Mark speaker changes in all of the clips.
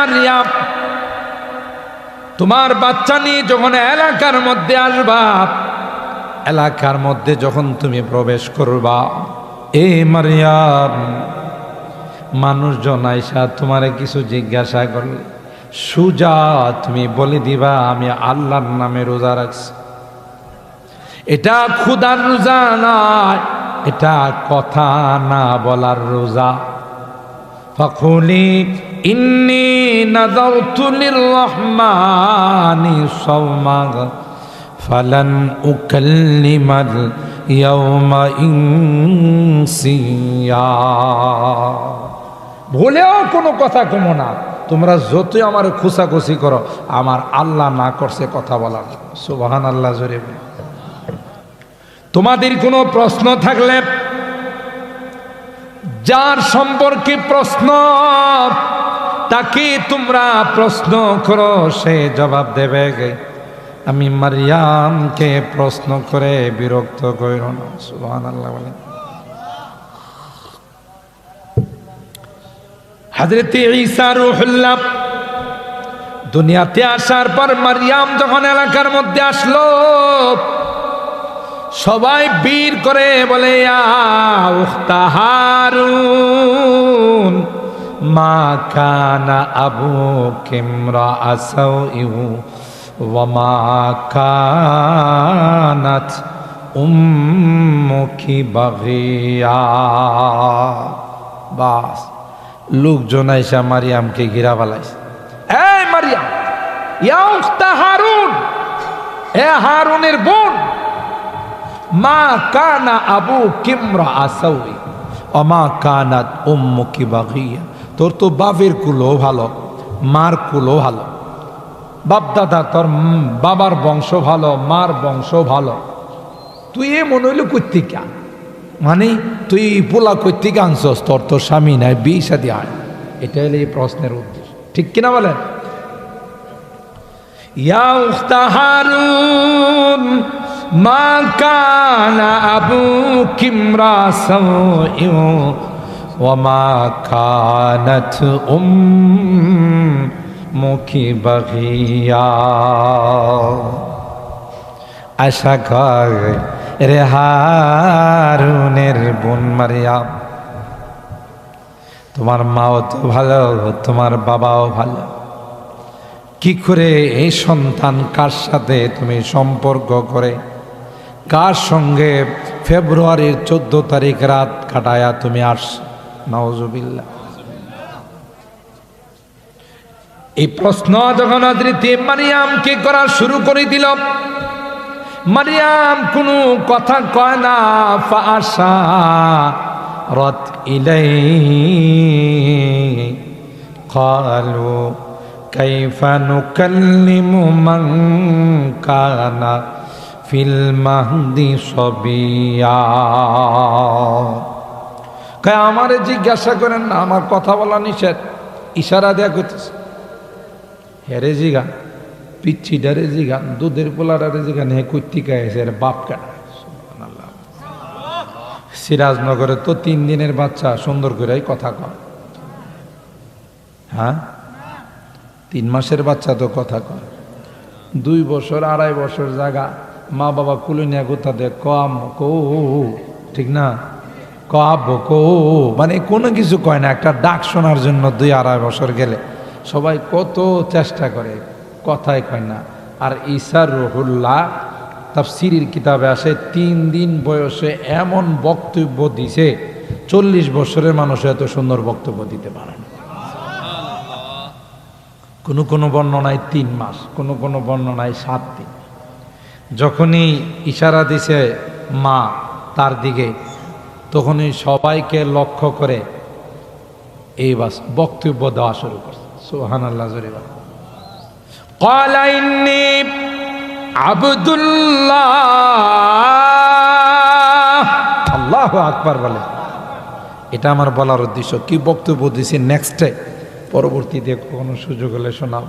Speaker 1: মারিয়াম, তোমার বাচ্চা নিয়ে যখন এলাকার মধ্যে আসবা, এলাকার মধ্যে যখন তুমি প্রবেশ করবা, এ মারিয়াম, মানুষজন আইসা তোমারে কিছু জিজ্ঞাসা করলে সুজা তুমি বলে দিবা আমি আল্লাহর নামে রোজা রাখছি। এটা খুদার রোজা নয়, এটা কথা না বলার রোজা। ফাকুলি ইন্নী নাযারতু লিররহমানি সাওমা ফালান উকাল্লিমাল ইয়াওমা ইনসিয়া। ভুলেও কোনো কথা কমো না, তোমরা যতই আমার খুশাখুশি করো, আমার আল্লাহ না করছে কথা বলার। সুবহানাল্লাহ জোরে। তোমাদের কোনো প্রশ্ন থাকলে, যার সম্পর্কে প্রশ্ন তাকে তোমরা প্রশ্ন করো, সে জবাব দেবে। আমি মারিয়ামকে প্রশ্ন করে বিরক্ত করো না। সুবহানাল্লাহ বলেন। হযরত ঈসা রূহুল্লাহ দুনিয়াতে আসার পর মারিয়াম যখন এলাকার মধ্যে আসলো, সবাই বীর করে বলে ইয়া উখতা হারুন মা কানা আবুকা ইমরাআ সাওইন ওয়া মা কানাত উম্মুকি বাগিয়া। বাস, লোকজন আইসা মারিয়ামকে ঘিরা ফেলাইছে। এই মারিয়াম, ইয়া উখতা হারুন, এ হারুনের বোন, মা কানা আবুকা ইমরাআ সাওইন ওয়া মা কানাত উম্মুকি বাগিয়া। তোর তো বাপের কুলও ভালো, মার কুলও ভালো, বাপ দাদা তোর বাবার বংশ ভালো, মার বংশ ভালো, তুই এ মনে হইল কর্তিকা, মানে তুই পোলা কর্তিকা আনছস, তোর তো স্বামী নাই, বিয়ে শাদী হয়। এটা হলো এই প্রশ্নের উদ্দেশ্য, ঠিক কিনা বলেন? ইয়া উখতা হারুন মা কানা আবুকা ইমরাআ সাওইন ওয়া মা কানাত উম্মুকি বাগিয়া। আশা কর রে হারুনের বোন মারিয়াম, তোমার মাও তো ভালো, তোমার বাবাও ভালো, কি করে এই সন্তান কার সাথে তুমি সম্পর্ক করে, কার সঙ্গে ফেব্রুয়ারির 14 তারিখ রাত কাটায়া তুমি আসছো? নাউজুবিল্লাহ। এই প্রশ্ন যখন হযরত মারিয়ামকে করা শুরু করে দিল, মারিয়াম কোনো কথা কয় না। ফাআশা রাত ইলাই ক্বালু কাইফা নুকাল্লিমু মান কানা ফিল মাহদি সবিয়া। কয় আমারে জিজ্ঞাসা করেন না, আমার কথা বলা নিষেধ। ইশারা দেয়া করতেছে। হেরে জিগা, পিচ্ছিটারে জিগা, দুধের পোলাটারে জিগা, নে কর্তিকা এসে বাপ কাটা। সিরাজনগরে তো 3 দিনের বাচ্চা সুন্দর করে কথা কয়। হ্যাঁ, 3 মাসের বাচ্চা তো কথা কয়। 2 বছর 2.5 বছর জায়গা মা বাবা কুলে নিয়ে কোথা দেখ কম কো, ঠিক না? কব কো, মানে কোনো কিছু কয় না। একটা ডাক শোনার জন্য 2-2.5 বছর গেলে সবাই কত চেষ্টা করে, কথাই কয় না। আর ঈসা রূহুল্লাহ তাফসীরের কিতাবে আসে 3 দিন বয়সে এমন বক্তব্য দিছে, 40 বছরের মানুষ এত সুন্দর বক্তব্য দিতে পারে না। কোনো কোনো বর্ণনায় 3 মাস, কোনো কোনো বর্ণনায় 7 দিন। যখনই ইশারা দিছে মা তার দিকে, তখনই সবাইকে লক্ষ্য করে এই বাস বক্তব্য দেওয়া শুরু করছে। সুবহানাল্লাহ জোরে বলেন। ক্বালা ইন্নী আবদুল্লাহ। আল্লাহু আকবার বলে। এটা আমার বলার উদ্দেশ্য। কি বক্তব্য দিছি নেক্সটে পরবর্তীতে কোনো সুযোগ হলে শোনাব,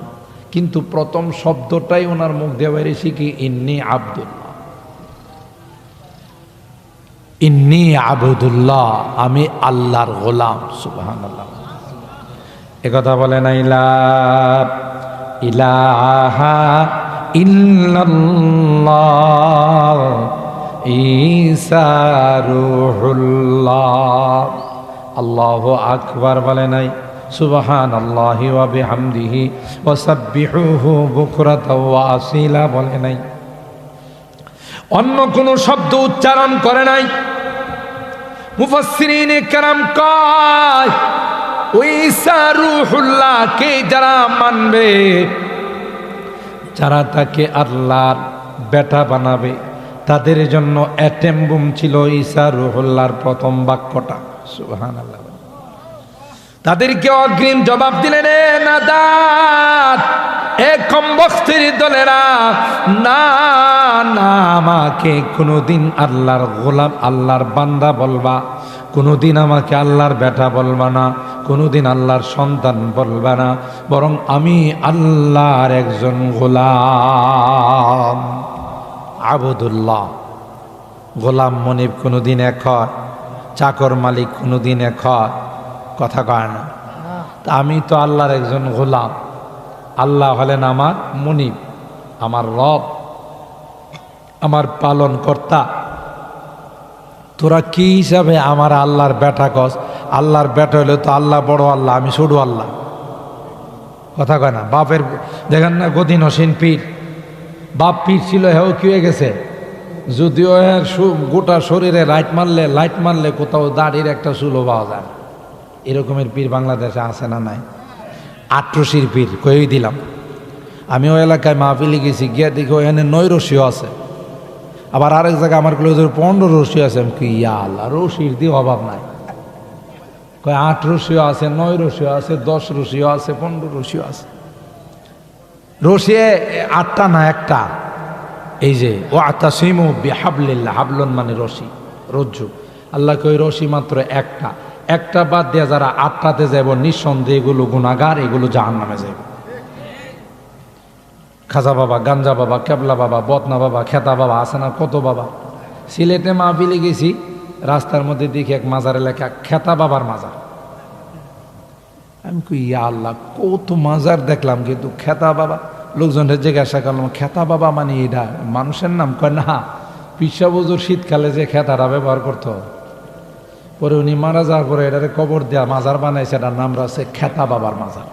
Speaker 1: কিন্তু প্রথম শব্দটাই ওনার মুখ দিয়ে বেরিয়েছে কি ইন্নী আবদুল্লাহ, ইন্নী আবদুল্লাহ, আমি আল্লাহর গোলাম। সুবহানাল্লাহ। একথা বলে নাই লা ইলাহা ইল্লাল্লাহ ঈসা রূহুল্লাহ। আল্লাহু আকবার বলে নাই, সুবহানাল্লাহি ওয়া বিহামদিহি ওয়া সাব্বিহুহু বুকরাতাও ওয়া আসীলা বলে নাই, অন্য কোনো শব্দ উচ্চারণ করে নাই। মুফাসসিরিনে কেরাম কয় ওই ঈসা রূহুল্লাহকে যারা মানবে, যারা তাকে আল্লাহর বেটা বানাবে, তাদের জন্য অ্যাটেম বুম ছিল ঈসা রূহুল্লাহর প্রথম বাক্যটা। সুবহানাল্লাহ। তাদেরকে অগ্রিম জবাব দিলেন, এ নাদাত, এ কমবখতের দলেরা, না না, আমাকে কোনোদিন আল্লাহর গোলাম, আল্লাহর বান্দা বলবা, কোনোদিন আমাকে আল্লাহর বেটা বলবা না, কোনোদিন আল্লাহর সন্তান বলবা না, বরং আমি আল্লাহর একজন গোলাম, আবুদুল্লাহ। গোলাম মনিব কোনোদিন এক হয়, চাকর মালিক কোনোদিন এক হয়, কথা কয় না। তা আমি তো আল্লাহর একজন গোলাম, আল্লাহ হলেন আমার মনিব, আমার রব, আমার পালন কর্তা। তোরা কি হিসাবে আমার আল্লাহর বেটা কস? আল্লাহর বেটা হলে তো আল্লাহ বড় আল্লাহ, আমি ছোট আল্লাহ, কথা কয় না। বাপের দেখেন না গদিন হোসেন পীর, বাপ পীর ছিল, হেও কি হয়ে গেছে, যদিও এর গোটা শরীরে লাইট মারলে কোথাও দাড়ির একটা চুলো পাওয়া যায়। এরকমের পীর বাংলাদেশে আছে না নাই? আট্রসির পীর কই দিলাম আমি। ওই এলাকায় মাহফিলে গেছি, গিয়ে দেখি ওখানে 9 রশিও আছে, আবার আরেক জায়গায় আমার গুলো 15 রশি আছে। আমি কি ইয়া আল্লাহ, রশির দিয়ে অভাব নাই। কয় 8 রশিও আছে, 9 রশিও আছে, 10 রশিও আছে, 15 রশিও আছে। রশি 8টা না, একটা। এই যে ওয়াতাসিমু বিহাবলিল্লাহ, হাবলুন মানে রশি, রজ্জু। আল্লাহ কই রশি মাত্র একটা, একটা বাদ দিয়ে যারা 8টাতে যাব, নিঃসন্দেহে এগুলো গুনাহগার, এগুলো জাহান্নামে যাবে। খাজা বাবা, গাঞ্জা বাবা, কেবলা বাবা, বদনা বাবা, খেতা বাবা, আছে না কত বাবা। সিলেটে মাহফিলে গেছি, রাস্তার মধ্যে দেখি এক মাজারে লেখা খেতা বাবার মাজার। আমি কই ইয়া আল্লাহ, কত মাজার দেখলাম, কিন্তু খেতা বাবা। লোকজনের জিজ্ঞাসা করলাম, খেতা বাবা মানে এটা মানুষের নাম? কয় না, পিসা বুজুর শীতকালে যে খেতাটা ব্যবহার করতো, পরে উনি মারা যাওয়ার পরে এটারে কবর দেওয়া মাজার বানাইছে, এটার নাম রাখছে খেতা বাবার মাজার।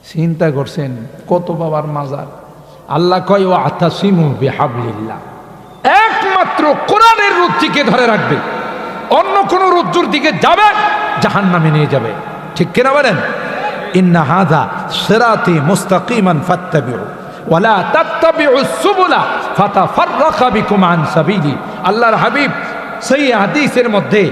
Speaker 1: চিন্তা করছেন কত বাবার মাজার। আল্লাহ কয় ওয়াতাসিমু বিহাবলিল্লাহ, একমাত্র কোরআনের রজ্জুকে ধরে রাখবে, অন্য কোন রজ্জুর দিকে যাবে জাহান্নামে নিয়ে যাবে। ঠিক কিনা বলেন? ইন্না হাযা সিরাতি মুস্তাকিমান ফাত্তাবিউ ওয়ালা তাত্তাবিউস সুবুলা ফাতাফাররাকা বিকুম আন সাবিলি। আল্লাহর হাবিব সেই হাদিসের মধ্যে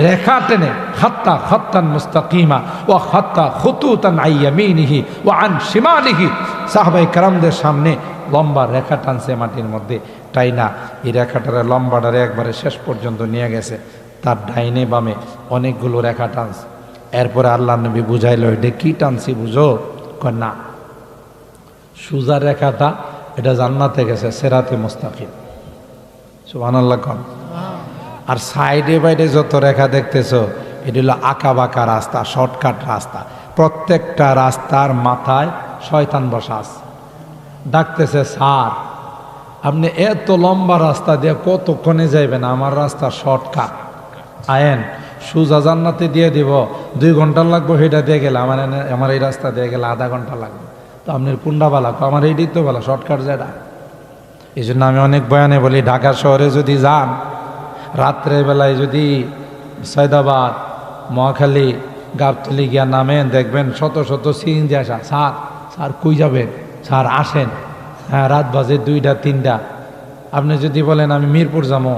Speaker 1: রেখা টেনে খাত্তা খাত্তান মুস্তাকিমা ওয়া খাত্তা খুতুতান আন ইয়ামিনিহি ওয়া আন শিমালিহি, সাহাবায়ে কেরামদের সামনে লম্বা রেখা টানছে মাটির মধ্যে, তাই না এই রেখাটারে লম্বাটারে একবারে শেষ পর্যন্ত নিয়ে গেছে, তার ডাইনে বামে অনেকগুলো রেখা টানছে। এরপরে আল্লাহ নবী বুঝাইল, এটা কি টানছি বুঝো? কয় না, সুজা রেখাটা এটা জান্নাতে গেছে, সিরাতে মুস্তাকিম। সুবহানাল্লাহ কোন। আর সাইডে বাইডে যত রেখা দেখতেছো, এটা হলো আঁকা বাঁকা রাস্তা, শর্টকাট রাস্তা। প্রত্যেকটা রাস্তার মাথায় শয়তান বসা আছে, ডাকতেছে, স্যার আপনি এত লম্বা রাস্তা দিয়ে কতক্ষণে যাইবেন? আমার রাস্তা শর্টকাট, আয়েন সুজা জান্নাতে দিয়ে দিব, 2 ঘন্টা লাগবে সেটা দিয়ে গেলে, আমার এই রাস্তা দিয়ে গেলে আধা ঘন্টা লাগবে। তো আপনার কোনটা বালা? আমার এইটাই তো বলা, শর্টকাট যেটা। এই জন্য আমি অনেক বয়ানে বলি, ঢাকা শহরে যদি যান, রাত্রের বেলায় যদি সৈয়দাবাদ, মহাখালী, গাবতলী গিয়া নামেন, দেখবেন শত শত সিএনজি আসা। স্যার স্যার কই যাবেন? স্যার আসেন, হ্যাঁ রাত বাজে 2টা 3টা। আপনি যদি বলেন আমি মিরপুর যাবো,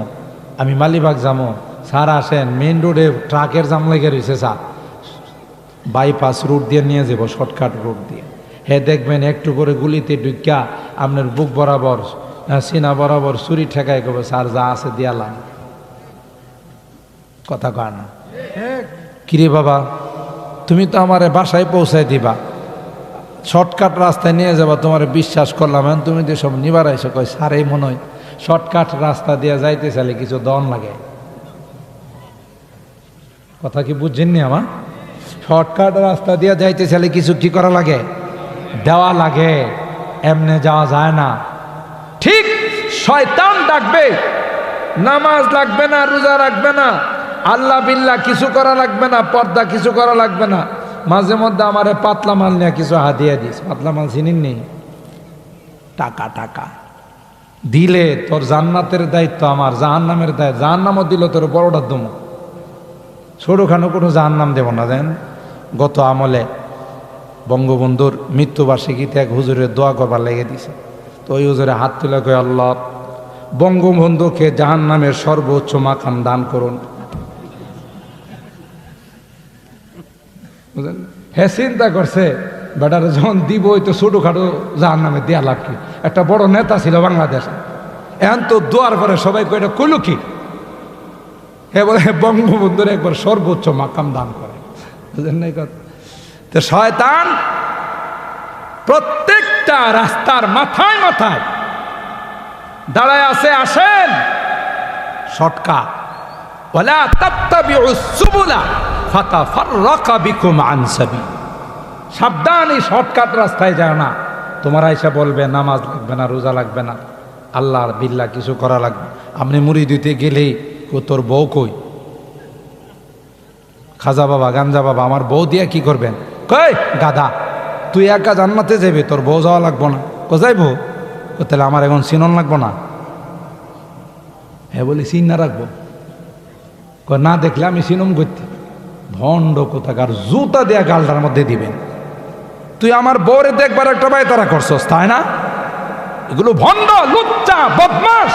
Speaker 1: আমি মালিবাগ যাবো, স্যার আসেন, মেন রোডে ট্রাকের জাম লেগে রয়েছে, স্যার বাইপাস রুট দিয়ে নিয়ে যাব, শর্টকাট রুট দিয়ে। হ্যাঁ দেখবেন একটু করে গুলিতে ঢুকিয়া আপনার বুক বরাবর, সিনা বরাবর ছুরি ঠেকাই করবে, স্যার যা আছে দিয়ালাম। কথা কয় না? কিরে বাবা, তুমি তো আমার বাসায় পৌঁছাই দিবা, শর্টকাট রাস্তায় নিয়ে যাবা, তোমার বিশ্বাস করলাম, তুমি তো সব নিবার আইসো। কয় স্যার এই মনে হয় শর্টকাট রাস্তা দিয়ে যাইতে চাইলে কিছু দন লাগে। কথা কি বুঝছেননি আমার? শর্টকাট রাস্তা দিয়ে যাইতে চাইলে কিছু কি করা লাগে, দেওয়া লাগে, এমনে যাওয়া যায় না। ঠিক শয়তান ডাকবে, নামাজ লাগবে না, রোজা রাখবে না, আল্লাহ বিল্লাহ কিছু করা লাগবে না, পর্দা কিছু করা লাগবে না। মাঝে মধ্যে আমারে পাতলা মাল নিয়ে কিছু হাদিয়া দিস, পাতলা মাল চিনিন নেই, টাকা টাকা দিলে তোর জান্নাতের দায়িত্ব আমার, জাহান্নামের দায়িত্ব, জাহান্নামও দিল তোর বড়টা দম, ছোটখানো কোনো জাহান্নাম দেব না। দেন গত আমলে বঙ্গবন্ধুর মৃত্যুবার্ষিকীতে এক হুজুরের দোয়া করবার লেগে দিছে, তো ওই হুজুরে হাত তুলে কয়ে, আল্লাহ বঙ্গবন্ধুকে জাহান্নামের সর্বোচ্চ মাকাম দান করুন। বুঝলেন, হ্যাঁ চিন্তা করছে বেটারে যখন দিব ওই তো ছোটোখাটো জাহান্নামে দেয়া লাভ কি, একটা বড় নেতা ছিল বাংলাদেশে, এখন তো দোয়ার পরে সবাই কয়টা কইল কি, হ্যাঁ বলে বঙ্গবন্ধুর একবার সর্বোচ্চ মাকাম দান করে। বুঝলেন না কথা? তো শয়তান প্রত্যেকটা রাস্তার মাথায় মাথায় দাঁড়ায় আছে, আসেন শর্টকাট, ওয়ালা তাত্তাবিউস সুবুলা ফাতাফাররাকা বিকুম আন সাবিল, সাবধান এই শর্টকাট রাস্তায় যায় না। তোমার আইসা বলবে নামাজ লাগবে না, রোজা লাগবে না, আল্লাহর বিল্লাহ কিছু করা লাগবে। আপনি মুড়ি দিতে গেলেই তোর বউ কই, খাজা বাবা গাঞ্জা বাবা আমার বউ দিয়া কি করবেন, কই গাধা তুই একা জান্নাতে যাবি, তোর বউ যাওয়া লাগবো না, কোথায় বউ, তাহলে আমার এখন চিনন লাগবো না, হ্যাঁ বলি চিন না রাখবো, না দেখলে আমি চিনম করতে, ভণ্ড কোথাকার, জুতা দেয়া গালটার মধ্যে দিবেন, তুই আমার বউরে দেখবার একটা বাই তারা করছস, তাই না? এগুলো ভণ্ড, লুচ্চা, বদমাস,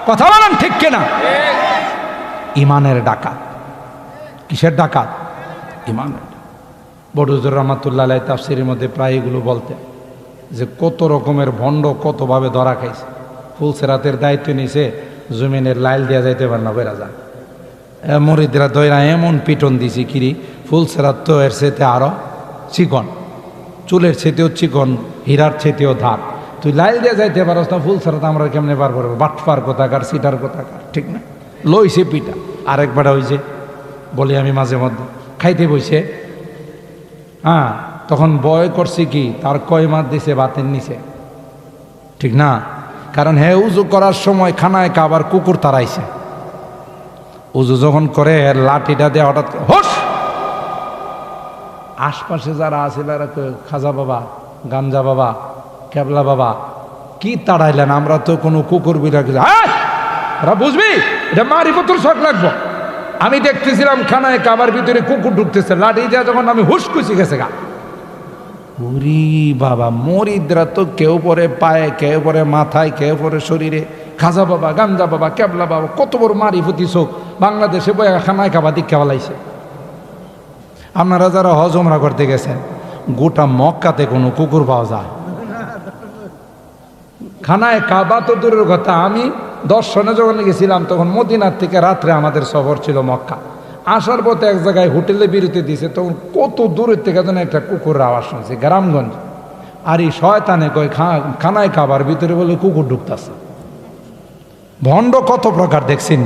Speaker 1: কথা বলেন ঠিক কিনা? ইমানের ডাকাত। কিসের ডাকাত? ইমানের। বড় হুজুর রহমাতুল্লাহ আলাইহি তাফসীরের মধ্যে প্রায় এগুলো বলতে, যে কত রকমের ভণ্ড কতভাবে ধরা খাইছে। ফুলসেরাতের দায়িত্ব নিছে, জমিনের লাইল দেওয়া যাইতে পারে না, বেড়া যায় মরিদরা দইরা এমন পিটন দিছি কিরি, ফুলসেরাত তো এর চেতে আরো চিকন, চুলের চেতেও চিকন, হীরার চেতেও ধার, তুই লাইল দিয়ে যাইতে পারস না, ফুলসেরাত আমরা কেমনে বার করবো, বাটফার কোথাকার, সিটার কোথাকার, ঠিক না? লইছে পিটা। আরেকবার হয়েছে বলি আমি মাঝে মধ্যে খাইতে বইছে, হ্যাঁ তখন বয় করছে কি, তার কয় মাছ দিছে বাতের নিচে, ঠিক না? কারণ হ্যাঁ উজু করার সময় খানায় কাবার কুকুর তাড়াইছে, উজু যখন করে এর লাঠিটা দিয়ে হঠাৎ হোস, আশপাশে যারা আছিল খাজা বাবা গাঞ্জা বাবা কেবলা বাবা কি তাড়াইলেন, আমরা তো কোনো কুকুর বিড়াল বুঝবি, এটা মারিফতুর শখ লাগবো। আমি দেখতেছিলাম খানায় কাবার ভিতরে কুকুর ঢুকতেছে, লাঠি যা যখন আমি হুস খুশি গেছে গা, উরি বাবা, মরিদরা তো কেউ পরে পায়ে, কেউ পরে মাথায়, কেউ পরে শরীরে, খাজা বাবা গাঞ্জা বাবা কেবলা বাবা কত বড় মারিফতি চোখ, বাংলাদেশে বয়ে খানায় কাবা দীক্ষা বলাইছে। আপনারা যারা হজ ওমরা করতে গেছেন, গোটা মক্কাতে কোনো কুকুর পাওয়া যায়? খানায় কাবা তো দূরের কথা, আমি দর্শনে যখন গেছিলাম তখন মদিনার থেকে রাত্রে আমাদের সফর ছিল মক্কা, আসার পথে এক জায়গায় হোটেলে বিরতি দিয়েছে, তখন কত দূরের থেকে যেন একটা কুকুরের আওয়াজ শুনছি, গ্রামগঞ্জ। আর এই শয়তানে কয় খানায় কাবার ভিতরে বলে কুকুর ঢুকতেছে। ভণ্ড কত প্রকার দেখছেন।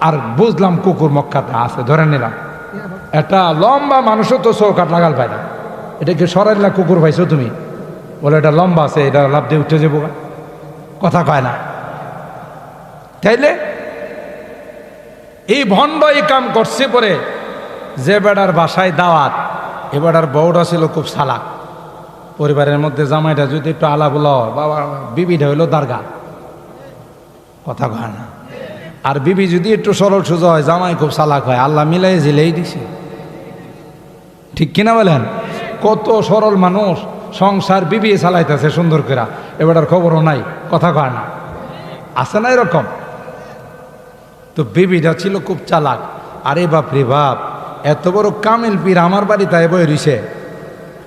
Speaker 1: আর বুঝলাম কুকুর মক্কাতে আছে, ধরে নিলাম একটা লম্বা মানুষও তো চৌকাট লাগাল পায় না, এটাকে সরাইলা কুকুর পাইছো তুমি, বলে এটা লম্বা আছে, এটা লাভ দিয়ে উঠে যাবো, কথা কয় না। তাইলে এই ভণ্ড এই কাম করছে পরে, যে বেড়ার বাসায় দাওয়াত, এ বেড়ার বউটা ছিল খুব সালাক, পরিবারের মধ্যে জামাইটা যদি একটু আলা বলো, বাবা বিবিটা হইলো দারগা, কথা কয় না। আর বিবি যদি একটু সরল সোজা হয়, জামাই খুব সালাক হয়, আল্লাহ মিলাই জিলেই দিছে, ঠিক কিনা বলেন? কত সরল মানুষ সংসার বিবি চালাইতেছে সুন্দর করে, এবারটার খবরও নাই, কথা কয় না, আছে না এরকম? তো বিবিটা ছিল খুব চালাক। আরে বাপ রে বাপ, এত বড় কামেল পীর আমার বাড়ি তাই বই রইছে।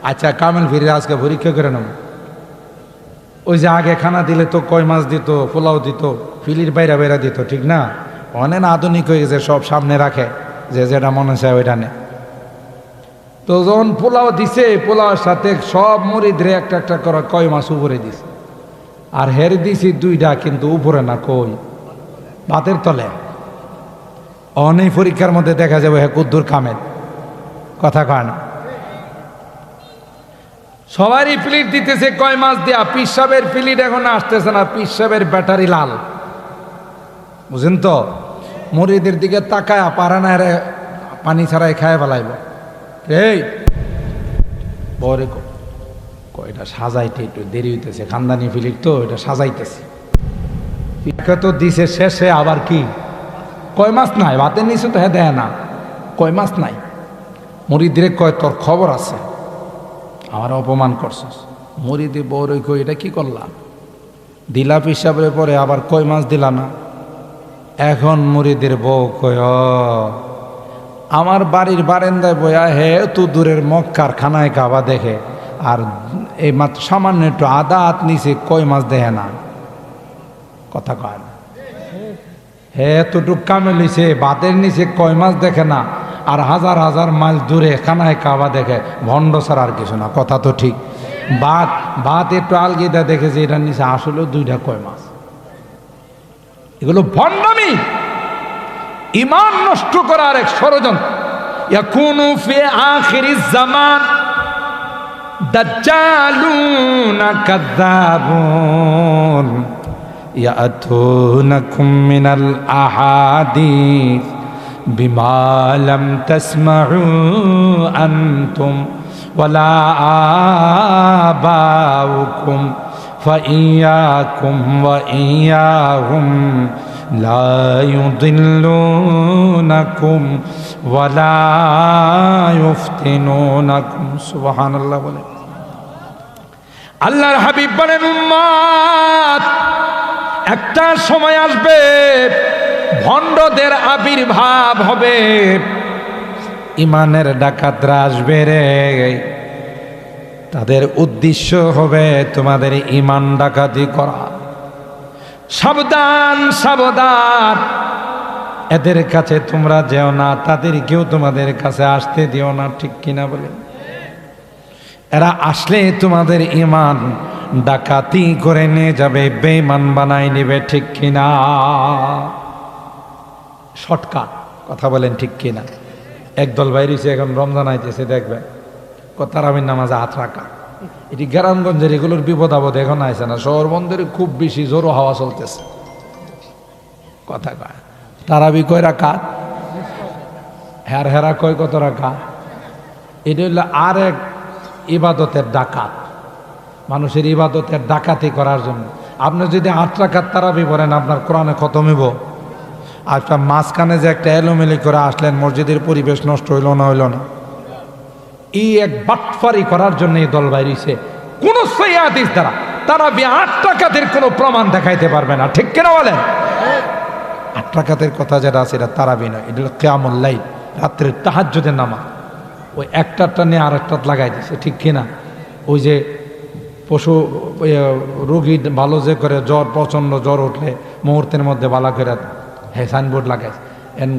Speaker 1: আচ্ছা কামেল পীরের আজকে পরীক্ষা করে নেব, ওই যে আগে খানা দিলে তো কয় মাছ দিত, পোলাও দিত, ফিলির বাইরা বাইরা দিত, ঠিক না? অনেক আধুনিক হয়ে গেছে, সব সামনে রাখে, যে যেটা মনে চায় ওইটা নে। তো যখন পোলাও দিছে, পোলাওর সাথে সব মরিদরে একটা একটা করে কয় মাছ উপরে দিছে, আর হের দিছি দুইটা, কিন্তু উপরে না, কই ভাতের তলে। অনেক পরীক্ষার মধ্যে দেখা যাবে হ্যাঁ কুদ্দুর কামেল। কথা কয় না। সবারই প্লিট দিতেছে কয় মাস দিয়া, পিসাবের প্লিট এখন আসতেছে না, পিসাবের ব্যাটারি লাল, বুঝেন তো। মুরিদের দিকে তাকায় পারে না, পানি ছাড়াই খায় ফেলাইব। এই বরে এটা সাজাইতে একটু দেরি হইতেছে, খানদানি ফিলিট তো, এটা সাজাইতেছে। তো দিছে শেষে আবার কি কয় মাস নাই, ভাতের নিচে তো হ্যাঁ দেয় না, কয় মাস নাই। মুরিদিরে কয় তোর খবর আছে, আমার অপমান করছিস। মুরিদি বউরে কই এটা কি করলাম, দিলা পিসাবের পরে আবার কয় মাস দিলা না। এখন মুরিদের বউ কয় আমার বাড়ির বারান্দায় বয়া হে তো দূরের মক্কার খানায় কাবা দেখে, আর এই মাত্র সামান্য একটু আদা হাত নিচে কয় মাস দেখে না। কথা কয় না, হে এতটুক কামে লিছে বাতের নিচে কয় মাস দেখে না, আর হাজার হাজার মাইল দূরে খানায় কাবা দেখে, ভণ্ড ছাড়া আর কিছু না। কথা তো ঠিক। বাত একটু আলগিদা দেখেছে, এটার নিচে আসলেও দুইটা কয় মাস। এগুলো ভণ্ডামি, ইমান নষ্ট করার এক ষড়যন্ত্র। ইয়াকুনু ফি আখিরিজ জামান দাজ্জালুনা কাযাবুন ইয়াতুনাকুম মিনাল আহাদিস বিমা লাম তাসমাউ আনতুম ওয়ালা আবাউকুম ফাইয়াকুম ওয়া ইয়াহুম লা ইউদিল্লুনাকুম ওয়ালা ইফতিনুনাকুম। সুবহানাল্লাহ বলে। আল্লাহর হাবিব বলেন উম্মত, একটা সময় আসবে ভণ্ডদের আবির্ভাব হবে, ইমানের ডাকাতরা আসবে রে, তাদের উদ্দেশ্য হবে তোমাদের ইমান ডাকাতি করা। সাবধান সাবধান, এদের কাছে তোমরা যেও না, তাদের কেউ তোমাদের কাছে আসতে দিও না। ঠিক কিনা বলে? এরা আসলে তোমাদের ইমান ডাকাতি করে নিয়ে যাবে, বেঈমান বানাই নিবে। ঠিক কিনা? শর্টকাট কথা বলেন, ঠিক কিনা? একদল বাইরে এখন রমজান আইতেছে, দেখবে তারাবির নামাজে হাত রাখা। এটি গ্রামগঞ্জের এগুলোর বিপদ আপদ এখন আইসে না, শহর বন্দরে খুব বেশি জোরো হাওয়া চলতেছে। কথা কয় তারাবি কয় রাখা, হেরা কয় কত রাখা। এটা হইল আর এক ইবাদতের ডাকাত, মানুষের ইবাদতের ডাকাতি করার জন্য। আপনি যদি 8 রাকাত তারাবি পড়েন, আপনার কোরআনে খতম হইব। আচ্ছা, মাঝখানে যে একটা এলোমেলি করে আসলেন, মসজিদের পরিবেশ নষ্ট হইল না, হইল না। এই এক বাটফারি করার জন্য এই দল বাইরেছে। কোন সহিহ হাদিস দ্বারা তারাবি 8 রাকাতের কোনো প্রমাণ দেখাইতে পারবে না। ঠিক কিনা বলেন? 8 রাকাতের কথা যেটা আছে এটা তারাবি না, এটা হলো কিয়ামুল লাইল, রাত্রের তাহাজ্জুদের নামাজ। ওই একটাটা নিয়ে আর একটা লাগাই দিছে। ঠিক কিনা? ওই যে পশু রোগী ভালো যে করে, জ্বর প্রচণ্ড জ্বর উঠলে মুহূর্তের মধ্যে বালা করে সাইনবোর্ড লাগাইছে।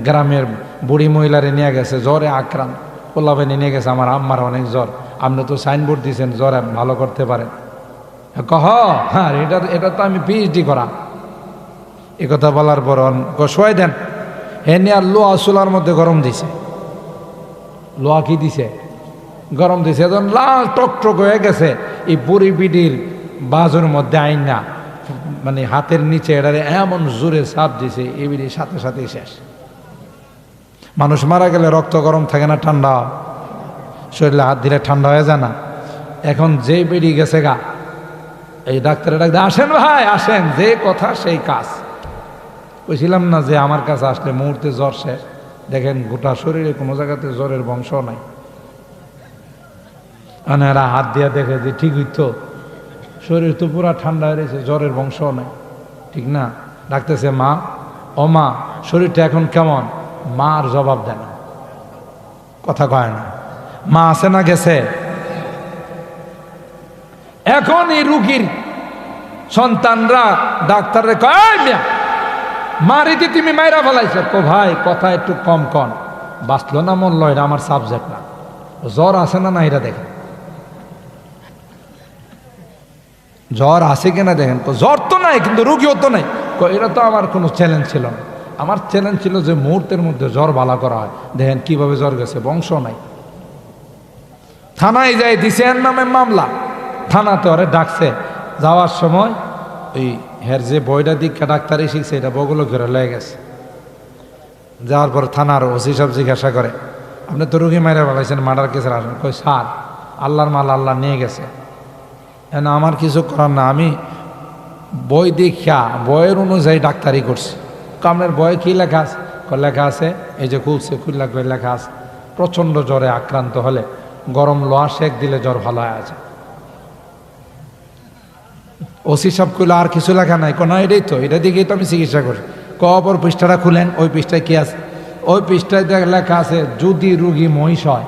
Speaker 1: গ্রামের বুড়ি মহিলারে নিয়ে গেছে, জ্বরে আক্রান্ত, পোলাবেনে নিয়ে গেছে, আমার আম্মার অনেক জ্বর, আপনি তো সাইনবোর্ড দিয়েছেন জ্বর ভালো করতে পারেন। হ্যাঁ, এটা তো আমি পিএইচডি করা। এ কথা বলার পর শোয়াই দেন, হে নিয়ে আর লোহা চুলার মধ্যে গরম দিছে। লোহা কি দিছে? গরম দিছে। এখন লাল টকটক হয়ে গেছে। এই বুড়ি বিডির বাজুর মধ্যে আইন না, মানে হাতের নিচে এটারে এমন জোরে চাপ দিছে, এই বিড়ির সাথে সাথেই শেষ। মানুষ মারা গেলে রক্ত গরম থাকে না, ঠান্ডা শরীরে হাত দিলে ঠান্ডা হয়ে যায় না। এখন যে বেরিয়ে গেছে গা, এই ডাক্তারের ডাক্তার, আসেন ভাই আসেন, যে কথা সেই কাজ। বলছিলাম না যে আমার কাছে আসলে মুহূর্তে জ্বর শেষ। দেখেন গোটা শরীরে কোনো জায়গাতে জ্বরের বংশ নাই। এরা হাত দিয়া দেখে যে ঠিক হইতো, শরীর তো পুরা ঠান্ডা হয়ে রয়েছে, জ্বরের বংশ নাই। ঠিক না? ডাকতেছে মা, ও মা, শরীরটা এখন কেমন? মা আর জবাব দেয় না, কথা কয় না। মা আছে না গেছে? এখন এই রুগীর সন্তানরা ডাক্তারের কয়, মা রীতি তুমি মাইরা ফেলাইছ। ভাই কথা একটু কম কন, বাঁচলো না মরলো এটা আমার সাবজেক্ট না। জ্বর আছে না না এটা দেখেন, জ্বর আছে কিনা দেখেন। জ্বর তো নাই, কিন্তু রুগীও তো নাই। এটা তো আমার কোনো চ্যালেঞ্জ ছিল না। আমার চ্যালেঞ্জ ছিল যে মুহূর্তের মধ্যে জ্বর ভালো করা হয়। দেখেন কিভাবে জ্বর গেছে, বংশ নাই। থানায় যাই দিছে এর নামে মামলা। থানাতে ওরে ডাকছে, যাওয়ার সময় ওই হের যে বইটা দীক্ষা ডাক্তারই শিখছে এটা বগুলো করে লয়ে গেছে। যাওয়ার পর থানার ওসি সব জিজ্ঞাসা করে, আপনি তো রুগী মাইরা বলাইছেন, মার্ডার কেসের আসেন। কই স্যার, আল্লাহর মাল আল্লাহ নিয়ে গেছে, না আমার কিছু করার না, আমি বই দীক্ষা বইয়ের অনুযায়ী ডাক্তারি করছি। আপনার বইয়ে কী লেখা আছে? লেখা আছে এই যে খুলছে, খুললা করে লেখা আছে প্রচণ্ড জ্বরে আক্রান্ত হলে গরম লোহা শেক দিলে জ্বর ভালো হয়ে আছে। ওসি সব কইলো আর কিছু লেখা নাই? কোনো এটাই তো, এটা দিকেই তো আমি চিকিৎসা করি। অপর পৃষ্ঠাটা খুলেন, ওই পৃষ্ঠায় কি আছে? ওই পৃষ্ঠায় লেখা আছে যদি রুগী মহিষ হয়।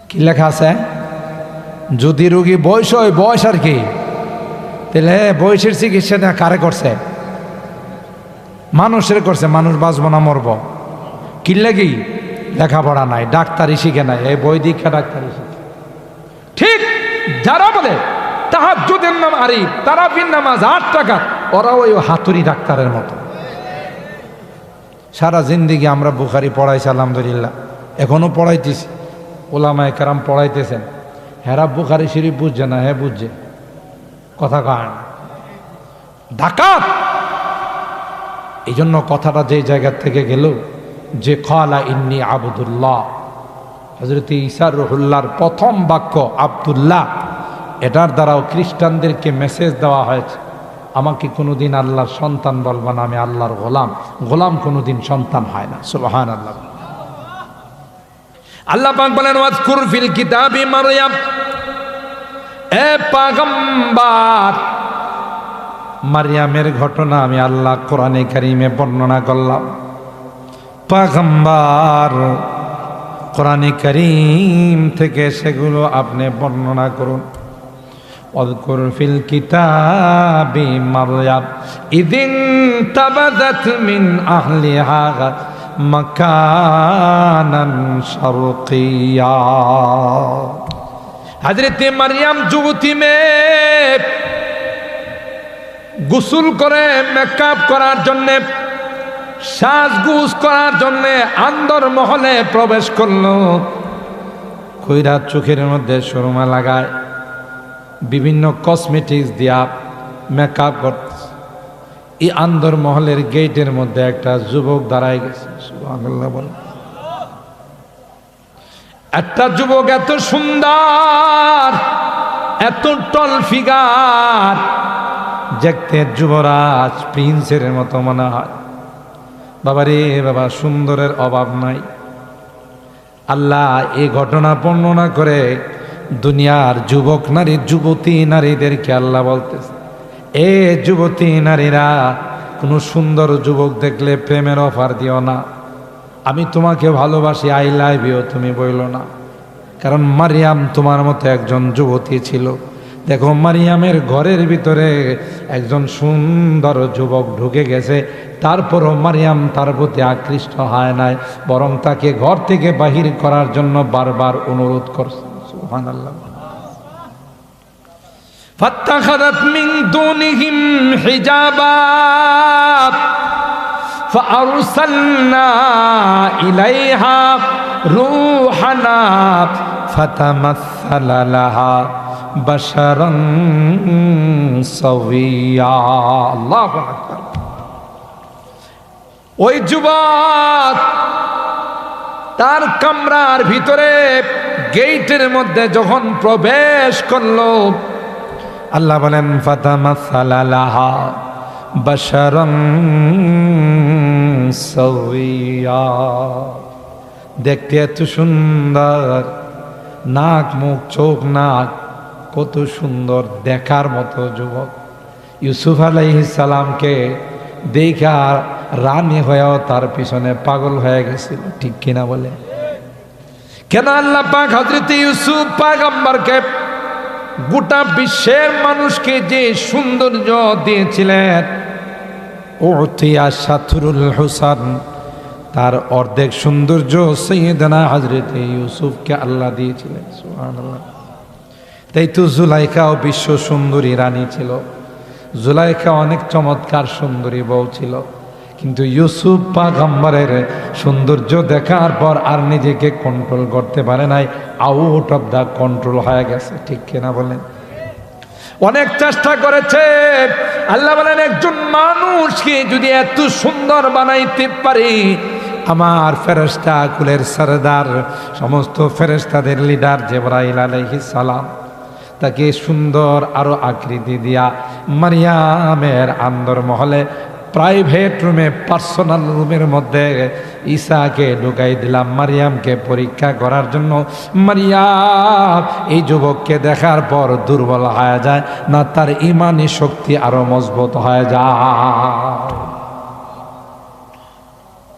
Speaker 1: কি লেখা আছে? যদি রুগী বয়স হয়, বয়স আর কি, তাহলে বয়সের চিকিৎসা না কারে করছে? মানুষের করছে। মানুষ বাঁচবো না মরব? কি লাগি? লেখাপড়া নাই, ডাক্তারি শিখে নাই, এই বই দীক্ষা ডাক্তারি শিখে। ঠিক যারা বলে তাহাজ্জুদের নাম আরিফ, তারাবির নামাজ 8 টাকা, ওরা ওই হাতুড়ি ডাক্তারের মতো। সারা জিন্দিগি আমরা বুখারি পড়াইছি আলহামদুলিল্লাহ, এখনো পড়াইতেছি, ওলামায়ে কেরাম পড়াইতেছেন। হেরা বুখারি শরীফ বুঝছে না, হ্যাঁ বুঝছে, কথা কয় না, ডাকাত। এই জন্য কথাটা যে জায়গা থেকে গেল যে ক্বালা ইন্নী আবদুল্লাহ, হযরত ঈসা রুহুল্লাহর প্রথম বাক্য আব্দুল্লাহ, এটার দ্বারাও খ্রিস্টানদেরকে মেসেজ দেওয়া হয়েছে, আমাকে কোনোদিন আল্লাহর সন্তান বলবা না, আমি আল্লাহর গোলাম। গোলাম কোনোদিন সন্তান হয় না। সুবহানাল্লাহ। আল্লাহ পাক বলেন ওয়াজকুর ফিল কিতাবি মারইয়াম, এ পয়গম্বর, মারইয়ামের ঘটনা আমি আল্লাহ কোরআনে কারীমে বর্ণনা করলাম। পয়গম্বর কোরআনে কারীম থেকে সেগুলো আপনি বর্ণনা করুন। ওয়াজকুর ফিল কিতাবি মারইয়াম ইদিন তাবাদাত মিন আহলিহা মাকানান শারকিয়া। হযরত মারইয়াম যুবতী মেয়ে গোসল করে মেকআপ করার জন্যে, সাজগুজ করার জন্যে আন্দর মহলে প্রবেশ করলো। কইরা চোখের মধ্যে সুরমা লাগায়, বিভিন্ন কসমেটিক্স দিয়া মেকআপ করতে। এই আন্দর মহলের গেটের মধ্যে একটা যুবক দাঁড়ায় গেছে। সুবহানাল্লাহ বলে। একটা যুবক এত সুন্দর, এত টল ফিগার, দেখতে যুবরাজ প্রিন্সের মতো মনে হয়। বাবারে বাবা, সুন্দরের অভাব নাই। আল্লাহ এই ঘটনা বর্ণনা করে দুনিয়ার যুবক নারী, যুবতী নারীদেরকে আল্লাহ বলতেছে, এ যুবতী নারীরা, কোনো সুন্দর যুবক দেখলে প্রেমের অফার দিও না। আমি তোমাকে ভালোবাসি, আই লাভ ইউ তুমি বইলো না। কারণ মারিয়াম তোমার মতো একজন যুবতী ছিল। দেখো মারিয়ামের ঘরের ভিতরে একজন সুন্দর যুবক ঢুকে গেছে, তারপরও মারিয়াম তার প্রতি আকৃষ্ট হয় নাই, বরং তাকে ঘর থেকে বাহির করার জন্য বারবার অনুরোধ করছে। সুবহানাল্লাহ। ফাত্তাখাযাত মিন দুনিহিম হিজাবা ফাআরসালনা ইলাইহা রূহানা ফাতামাসসালা লাহা বাশারান সাওয়িয়া। আল্লাহু আকবার। ওই যুবক তার কামরার ভিতরে গেটের মধ্যে যখন প্রবেশ করলো, আল্লাহ বলেন ফাতামাসসালা লাহা বাশারান সাওয়িয়া। দেখতে এত সুন্দর, নাক মুখ চোখ নাক কত সুন্দর, দেখার মতো যুবক। ইউসুফ আলাইহিস সালামকে দেখা রানী হয়েও তার পিছনে পাগল হয়ে গেছিল, ঠিক কিনা বলে? কেন আল্লাহ পাক হযরত ইউসুফ পয়গম্বরকে গোটা বিশ্বের মানুষকে যে সৌন্দর্য দিয়েছিলেন, উতিয়া শাতরুল হুসান, তার অর্ধেক সৌন্দর্য সাইয়েদনা হযরত ইউসুফকে আল্লাহ দিয়েছিলেন। সুবহানাল্লাহ। তাই তো জুলাইখাও বিশ্ব সুন্দরী রানী ছিল। জুলাইখা অনেক চমৎকার সুন্দরী বউ ছিল, কিন্তু ইউসুফ পয়গম্বরের সৌন্দর্য দেখার পর আর নিজেকে কন্ট্রোল করতে পারে নাই, আউট অফ দা কন্ট্রোল হয়ে গেছে। ঠিক কিনা বলেন? অনেক চেষ্টা করেছে। আল্লাহ বলেন, একজন মানুষকে যদি এত সুন্দর বানাইতে পারি, আমার ফেরেশতা কুলের সরদার, সমস্ত ফেরেশতাদের লিডার জিবরাইল আলাইহিস সালাম তাকে সুন্দর আরো আকৃতি দিয়া মারিয়ামের আন্দরমহলে প্রাইভেট রুমে, পার্সোনাল রুমের মধ্যে ঈসাকে ঢুকাই দিলাম মারিয়ামকে পরীক্ষা করার জন্য। মারিয়াম এই যুবককে দেখার পর দুর্বল হয়ে যায় না, তার ইমানি শক্তি আরো মজবুত হয়ে যায়।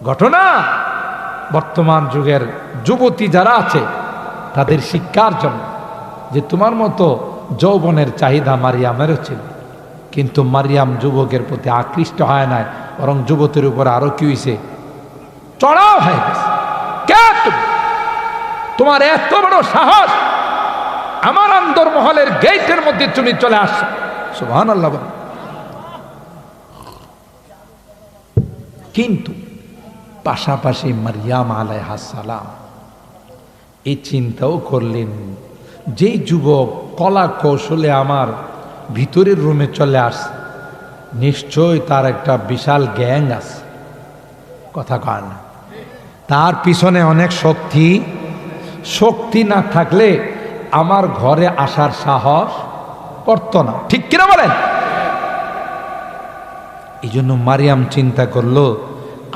Speaker 1: ঘটনা বর্তমান যুগের যুবতী যারা আছে তাদের শিক্ষার জন্য, যে তোমার মতো যৌবনের চাহিদা মারিয়ামেরও ছিল, কিন্তু মারিয়াম যুবকের প্রতি আকৃষ্ট হয় নাই, বরং যুবতীর উপর আরো কি হয়েছে, চড়াও হয়ে গেছে। কে তুমি? তোমার এত বড় সাহস, আমার অন্দরমহলের গেটের মধ্যে তুমি চলে আসছো। সুবহানাল্লাহ। কিন্তু পাশাপাশি মারিয়াম আলাইহিস সালাম এই চিন্তাও করলেন, যে যুবক কলা কৌশলে আমার ভিতরের রুমে চলে আসছে, নিশ্চয় তার একটা বিশাল গ্যাং আছে। কথা কয় না? তার পিছনে অনেক শক্তি। শক্তি না থাকলে আমার ঘরে আসার সাহস করতো না। ঠিক কিনা বলেন? এই জন্য মারিয়াম চিন্তা করলো,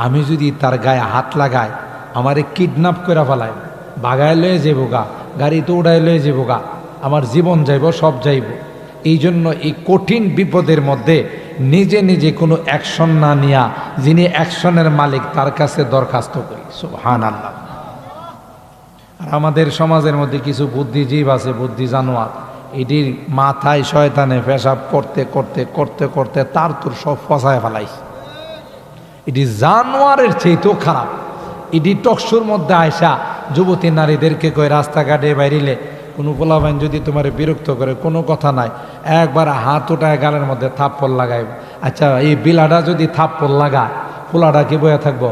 Speaker 1: আমি যদি তার গায়ে হাত লাগাই, আমারে কিডন্যাপ করে ফেলায়, বাগায় লয়ে যাবো গা, গাড়িতে উড়াই লয়ে যাবো গা, আমার জীবন যাইব, সব যাইব। এই জন্য এই কঠিন বিপদের মধ্যে নিজে নিজে কোনো অ্যাকশন না নিয়া, যিনি অ্যাকশনের মালিক তার কাছে দরখাস্ত করি। সুবহানাল্লাহ। আর আমাদের সমাজের মধ্যে কিছু বুদ্ধিজীব আছে, বুদ্ধি জানোয়ার, এটির মাথায় শয়তানে পেশাব করতে করতে করতে করতে তার তোর সব ফসায় ফেলাইছে। এটি জানোয়ারের চেয়েও খারাপ। এটি টকশুর মধ্যে আয়সা যুবতী নারীদেরকে কই, রাস্তাঘাটে বাইরিলে কোনো পোলাবাইন যদি তোমার বিরক্ত করে, কোনো কথা নাই, একবার হাত উঠায় গালের মধ্যে থাপ্পড় লাগাই। আচ্ছা, এই বিলাটা যদি থাপ্পড় লাগায়, পোলাটা কি বয়ে থাকবো?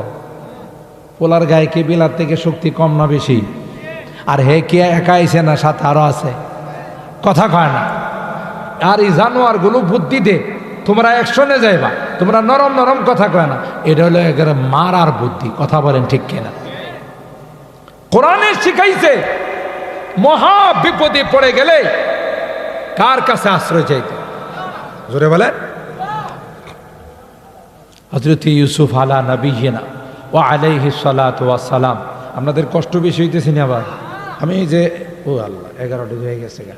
Speaker 1: পোলার গায়ে কি বিলার থেকে শক্তি কম না বেশি? আর হে কি একা আইছে না সাথে আরো আছে? কথা কয় না। আর এই জানোয়ারগুলো বুদ্ধি দে, তোমরা অ্যাকশনে যাইবা, তোমরা নরম নরম কথা কয় না। এটা হলো একেবারে মারার বুদ্ধি। কথা বলেন ঠিক কিনা? কোরআনে শিখাইছে মহা বিপদে পড়ে গেলে কার কাছে আশ্রয় চাইতে? জোরে বলেন। হযরত ইউসুফ আলা নবিয়িনা ওয়া আলাইহিস সালাতু ওয়াস সালাম। আপনাদের কষ্ট বেশি হইতেছে না? আবার আমি যে ও আল্লাহ 11টা হয়ে গেছে গা,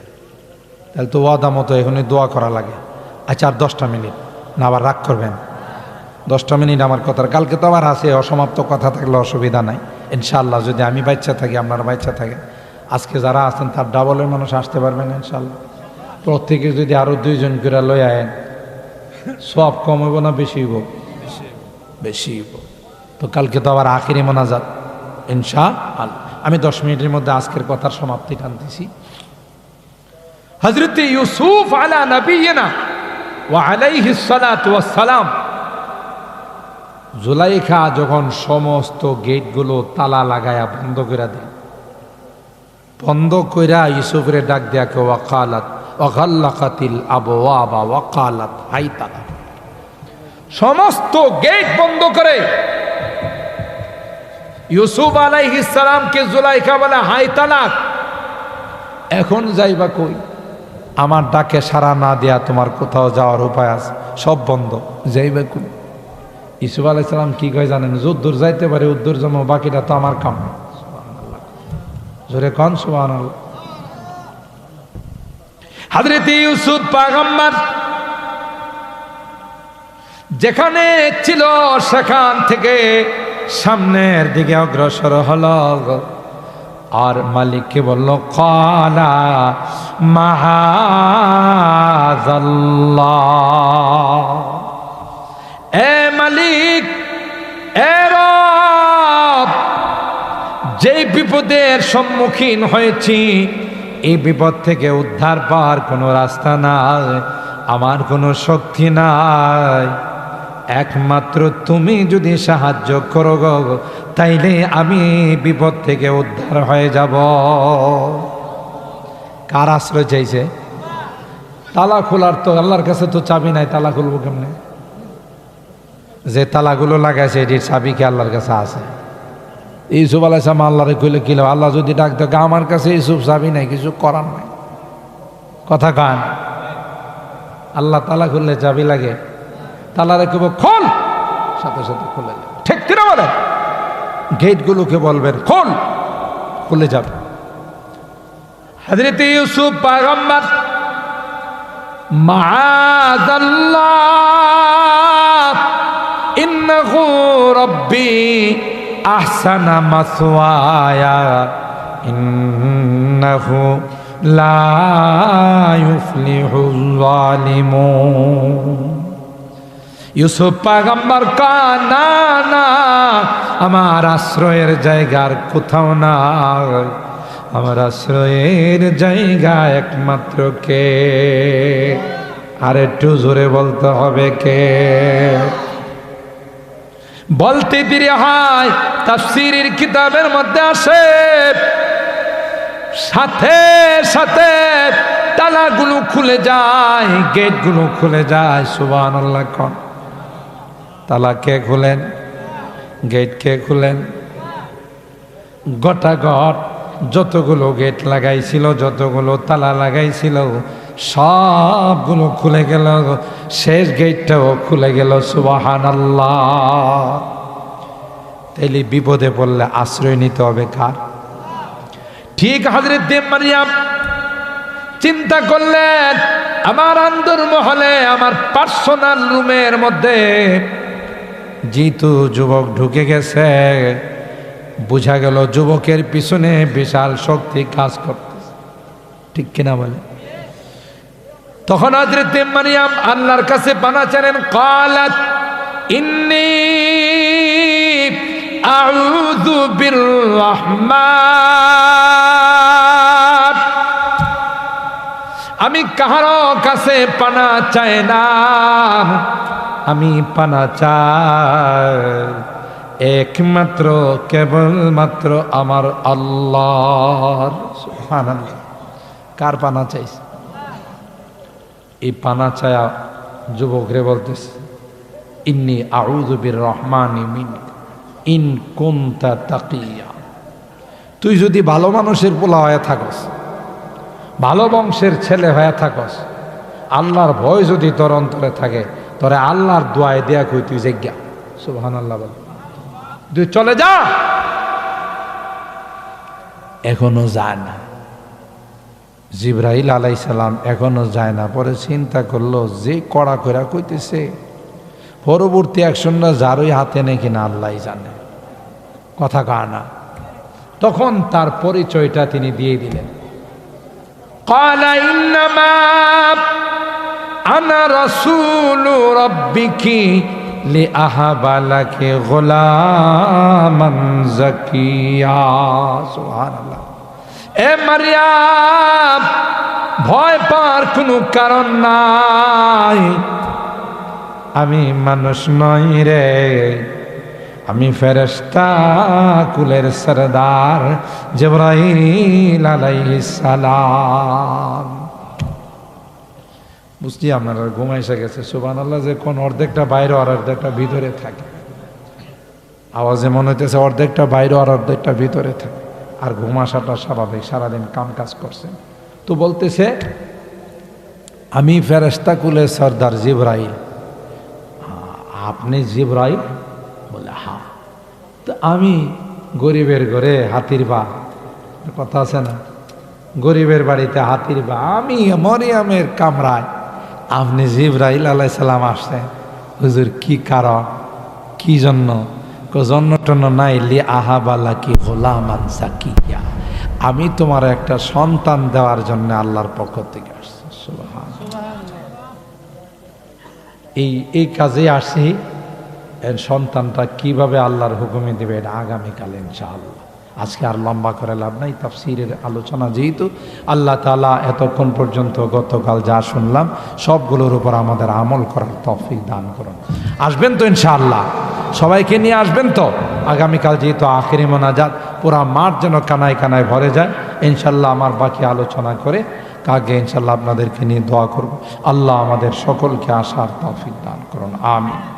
Speaker 1: তাহলে তো ওয়াদা মতো এখনই দোয়া করা লাগে। আচ্ছা, আর 10টা মিনিট না, আবার রাগ করবেন? 10টা মিনিট আমার কথার, কালকে তো আবার আছে, অসমাপ্ত কথা থাকলে অসুবিধা নাই ইনশাআল্লাহ। যদি আমি বাচ্চা থাকি, আপনার বাচ্চা থাকে, আজকে যারা আছেন তার ডাবলের মানুষ আসতে পারবেন ইনশাআল্লাহ। প্রত্যেকে যদি আরো 2 জন করে লই আয়েন, সব কম হইব না বেশি হইব? বেশি হইব। তো কালকে তো আবার আখিরি মোনাজাত ইনশাআল্লাহ। আমি 10 মিনিটের মধ্যে আজকের কথার সমাপ্তি টানতেছি। হযরত ইউসুফ আলা নবিয়িনা ওয়া আলাইহিস সালাতু ওয়াস সালাম, জুলাইখা যখন সমস্ত গেটগুলো তালা লাগায়া বন্ধ করে দেয়, বন্ধ কইরা ইউসুফরে ডাক দেয়াকে ওয়াকালাত ওয়াগাল্লাকাতিল আবওয়াবা ওয়াকালাত হাইতালা, সমস্ত গেট বন্ধ করে ইউসুফ আলাইহিস সালামকে জুলাইখা বলে, হাই তালাক, এখন যাইবা কই? আমার ডাকে সাড়া না দেয়া তোমার কোথাও যাওয়ার উপায় আছে? সব বন্ধ, যাইবা কই? ইউসুফ আলাইহিস সালাম কি কয় জানেন? যদ্দূর যাইতে পারে উদ্দূর জমা, বাকিটা তো আমার কাম। জোরে কোন সুবহানাল্লাহ। হযরত ইউসুফ পয়গম্বর যেখানে ছিল সেখান থেকে সামনের দিকে অগ্রসর হলো, আর মালিককে বলল, ক্বালা মাআযাল্লাহ, এ মালিক, এ রব, যেই বিপদের সম্মুখীন হয়েছি, এই বিপদ থেকে উদ্ধার পাওয়ার কোনো রাস্তা নাই, আমার কোনো শক্তি নাই, একমাত্র তুমি যদি সাহায্য করো গো, তাইলে আমি বিপদ থেকে উদ্ধার হয়ে যাব। কার আশ্রয় চাইছে? তালা খোলার তো আল্লাহর কাছে তো চাবি নাই, তালা খুলবো কেমনে? যে তালাগুলো লাগাইছে এটির চাবি কি আল্লাহর কাছে আছে? ইউসুফ আলাইহিস সালাম আল্লাহরে কইলে কি হবে? আল্লাহ যদি ডাক দেয় আমার কাছে ইউসুফ চাবি নাই, কিছু করার নাই, কথা কান। আল্লাহ তালা খুললে চাবি লাগে? তালারে কেব খোল, সাথে সাথে খুলে যাবে, ঠিক কিনা বলে? গেটগুলোকে বলবেন খোল, খুলে যাবে। হযরত ইউসুফ পয়গম্বর মাআযাল্লাহ ইন্নাহু রাব্বি আহসানা মাসওয়ায়া ইন্নাহু লা ইউফলিহুল যালিমুন। ইউসুফ পয়গম্বর কানা না, আমার আশ্রয়ের জায়গার কোথাও না, আমার আশ্রয়ের জায়গা একমাত্র কে? আর একটু জোরে বলতে হবে কে? বলতে দেরি হয়, তাফসীরের কিতাবের মধ্যে আসে সাথে সাথে তালাগুলো খুলে যায়, গেটগুলো খুলে যায়। সুবহানাল্লাহ। কোন তালা কে খুলেন? গেট কে খুলেন? গোটাগট যতগুলো গেট লাগাইছিল, যতগুলো তালা লাগাইছিল, সবগুলো খুলে গেল, শেষ গেটটাও খুলে গেল। সুবহানাল্লাহ। তাইলে বিপদে পড়লে আশ্রয় নিতে হবে কার? ঠিক হযরত মারিয়াম চিন্তা করলেন, আমার অন্তর্মহলে, আমার পার্সোনাল রুমের মধ্যে যেহেতু যুবক ঢুকে গেছে, বোঝা গেল যুবকের পিছনে বিশাল শক্তি কাজ করতেছে, ঠিক কিনা বলে? তখন হযরত মারিয়াম আল্লাহর কাছে পানা চাইলেন। ক্বালাত ইন্নী আউযু বিররহমান, আমি কাহারো কাছে পানা চাই না, আমি পানা চাই একমাত্র কেবলমাত্র আমার আল্লাহর। সুবহানাল্লাহ। কার পানা চাইছে? এই পানা চায়া যুবকরে বলতেছে, ইন্নী আউযু বিররহমানি মিনকা ইন কুনতা তাকিয়া। তুই যদি ভালো মানুষের পোলা হয়ে থাকস, ভালো বংশের ছেলে হয়ে থাকস, আল্লাহর ভয় যদি তোর অন্তরে থাকে, তোরে আল্লাহর দোয়ায় দেয়া কই তুই জিজ্ঞা। সুবহানাল্লাহ বল। তুই চলে যা। এখনো যায় না। জিবরাইল আলাইহিস সালাম এখনো যায় না। পরে চিন্তা করলো, যে কড়া কইরা কইতেছে, পরবর্তী অ্যাকশনটা যারই হাতে নেই কিনা আল্লাহ জানে, কথা কানা। তখন তার পরিচয়টা তিনি দিয়ে দিলেন। ক্বালা ইন্নামা আনা রাসূলু রাব্বিকি লিআহাবা লাকি গুলামান যাকিয়া। সুবহানাল্লাহ। এ মারিয়াম, ভয় পাওয়ার কোনো কারণ নাই, আমি মানুষ নই রে, আমি ফেরেশতা কুলের সরদার জিবরাইল আলাইহিস সালাম। বুঝছি আপনারা ঘুমাই এসে গেছে। সুবহানাল্লাহ। যে কোন অর্ধেকটা বাইরে আর অর্ধেকটা ভিতরে থাকে, আওয়াজে মনে হইতেছে অর্ধেকটা বাইরে আর অর্ধেকটা ভিতরে থাকে। আর ঘুম আসাটা স্বাভাবিক, সারাদিন কাম কাজ করছেন। তো বলতেছে, আমি ফেরেশতা কুলের সরদার জিবরাইল। আপনি জিবরাইল? বলে হ্যাঁ। তো আমি গরিবের ঘরে হাতির বা, কথা আছে না, গরিবের বাড়িতে হাতির বা, আমি মরিয়ামের কামরায়, আপনি জিবরাইল আলাইহিস সালাম আসছেন। হুজুর কি কারণ, কি জন্য? জন্য টন্য নাই, লি আহাবালা কি গোলামান যাকিয়া, আমি তোমার একটা সন্তান দেওয়ার জন্য আল্লাহর পক্ষ থেকে আসছি। সুবহানাল্লাহ। এই কাজে আসি। এর সন্তানটা কিভাবে আল্লাহর হুকুমে দিবে এটা আগামীকাল ইনশাআল্লাহ। আজকে আর লম্বা করে লাভ নাই, তাফসীরের আলোচনা যেহেতু। আল্লাহ তাআলা এতক্ষণ পর্যন্ত গতকাল যা শুনলাম সবগুলোর উপর আমাদের আমল করার তৌফিক দান করুন। আসবেন তো ইনশাআল্লাহ? সবাইকে নিয়ে আসবেন তো? আগামীকাল যেহেতু আখেরি মোনাজাত, পুরা মাঠ যেন কানায় কানায় ভরে যায়। ইনশাল্লাহ আমার বাকি আলোচনা করে কাকে ইনশাল্লাহ আপনাদেরকে নিয়ে দোয়া করব। আল্লাহ আমাদের সকলকে আসার তৌফিক দান করুন, আমিন।